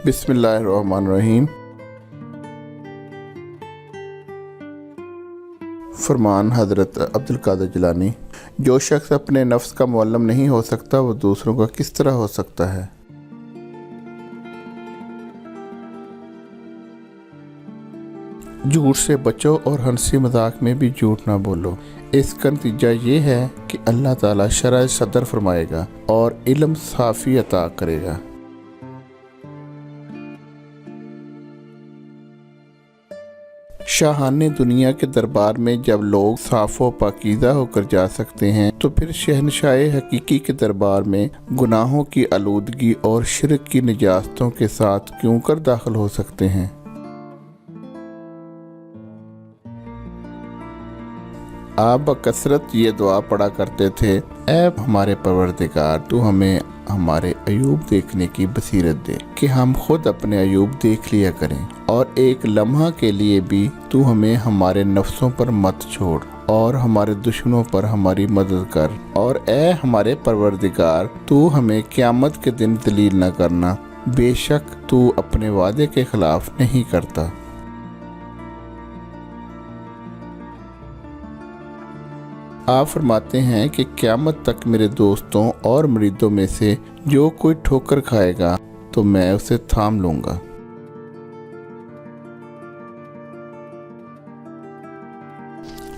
बिस्मिल्लाहिर्रहमानिर्रहीम। फरमान हज़रत अब्दुल कादिर जिलानी। जो शख्स अपने नफ्स का मुअल्लिम नहीं हो सकता वो दूसरों का किस तरह हो सकता है। झूठ से बचो और हंसी मजाक में भी झूठ ना बोलो। इसका नतीजा ये है कि अल्लाह ताला शरह सदर फरमाएगा और इल्म साफ़ी अता करेगा। शाहाने दुनिया के दरबार में जब लोग साफ़ो पाकीज़ा होकर जा सकते हैं तो फिर शहनशाह हकीकी के दरबार में गुनाहों की आलूदगी और शिरक की निजास्तों के साथ क्यों कर दाखिल हो सकते हैं। आप बकसरत ये दुआ पढ़ा करते थे, ऐ हमारे परवरदिगार तू हमें हमारे अयूब देखने की बसीरत दे कि हम खुद अपने अयूब देख लिया करें, और एक लम्हा के लिए भी तू हमें हमारे नफ्सों पर मत छोड़ और हमारे दुश्मनों पर हमारी मदद कर। और ऐ हमारे परवरदिगार तू हमें क़यामत के दिन दलील न करना, बेशक तू अपने वादे के खिलाफ नहीं करता। आप फरमाते हैं कि क़यामत तक मेरे दोस्तों और मुरीदों में से जो कोई ठोकर खाएगा तो मैं उसे थाम लूँगा।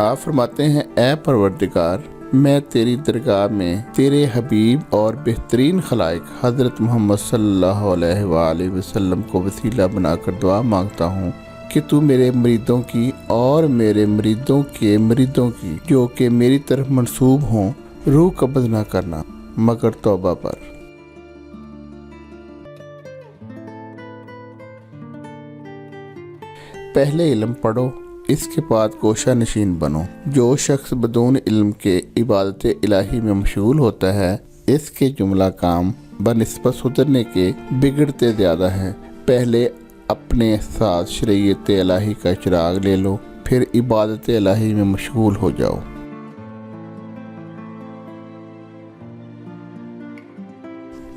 आप फरमाते हैं, ऐ परवरदिगार मैं तेरी दरगाह में तेरे हबीब और बेहतरीन खलाइक हज़रत मोहम्मद सल्लल्लाहु अलैहि वसल्लम को वसीला बनाकर दुआ मांगता हूँ कि तू मेरे मुरीदों की और मेरे मुरीदों के मुरीदों की जो कि मेरी तरफ मंसूब हों रूह कब्ज़ ना करना मगर तौबा पर। पहले इल्म पढ़ो, इसके बाद गोशा नशीन बनो। जो शख्स बदून इल्म के इबादत इलाही में मशगूल होता है इसके जुमला काम बनिस्बत सुधरने के बिगड़ते ज़्यादा हैं। पहले अपने साथ शरीयत इलाही का चिराग ले लो, फिर इबादत इलाही में मशगूल हो जाओ।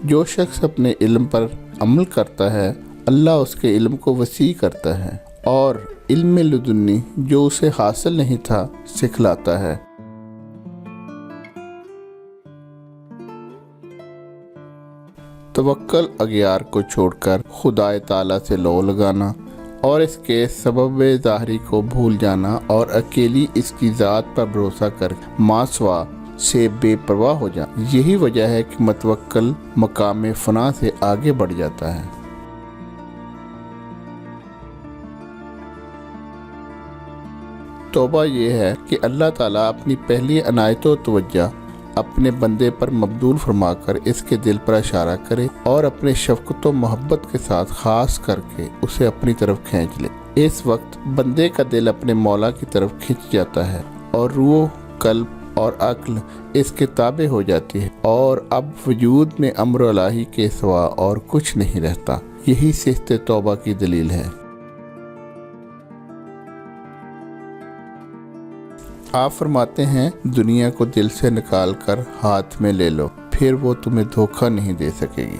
जो शख्स अपने इल्म पर अमल करता है अल्लाह उसके इल्म को वसी करता है और इल्म लदुन्नी जो उसे हासिल नहीं था सिखलाता है। तवक्कल अगियार को छोड़कर खुदाए ताला से लो लगाना और इसके सबब ज़ाहरी को भूल जाना और अकेली इसकी ज़ात पर भरोसा कर मासवा से बेपरवाह हो जाना, यही वजह है कि मतवक्कल मकाम फना से आगे बढ़ जाता है। तौबा ये है कि अल्लाह ताला अपनी पहली अनायत व तवज्जो अपने बंदे पर मबदूल फरमाकर इसके दिल पर इशारा करे और अपने शफ़क़त व मोहब्बत के साथ ख़ास करके उसे अपनी तरफ खींच ले। इस वक्त बंदे का दिल अपने मौला की तरफ खिंच जाता है और रूह, कल्ब और अक्ल इसके ताबे हो जाती है और अब वजूद में अम्र इलाही के सिवा और कुछ नहीं रहता। यही सिस्त तौबा की दलील है। आप फरमाते हैं, दुनिया को दिल से निकाल कर हाथ में ले लो, फिर वो तुम्हें धोखा नहीं दे सकेगी।